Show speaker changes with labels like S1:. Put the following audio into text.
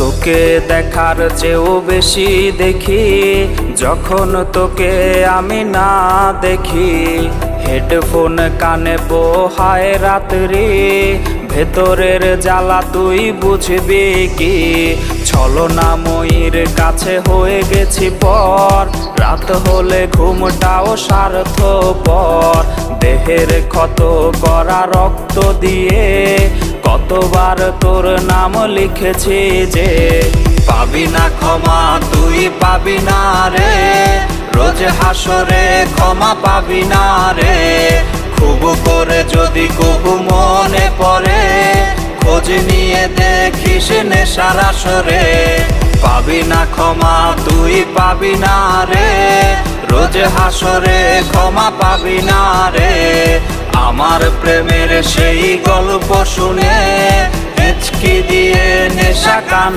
S1: তোকে দেখার চেয়েও বেশি দেখি যখন তোকে আমি না দেখি। হেডফোন কানে পোহায় রাত্রি, ভেতরের জ্বালা তুই বুঝবি কি। ছলনাময়ীর কাছে হয়ে গেছি পর, রাত হলে ঘুমটাও স্বার্থপর। দেহের ক্ষত করা রক্ত দিয়ে কতবার তোর নাম লিখেছি যে, পাবি না ক্ষমা তুই পাবি না রে, রোজ হাসরে ক্ষমা পাবি না রে। খুব করে যদি কবু মনে পড়ে, খোঁজ নিয়ে দেখিস নেশার আসরে। পাবি না ক্ষমা তুই পাবি না রে, রোজ হাসরে ক্ষমা পাবি না রে। আমার প্রেমের সেই গল্প শুনে হেঁচকি দিয়ে নেশা কান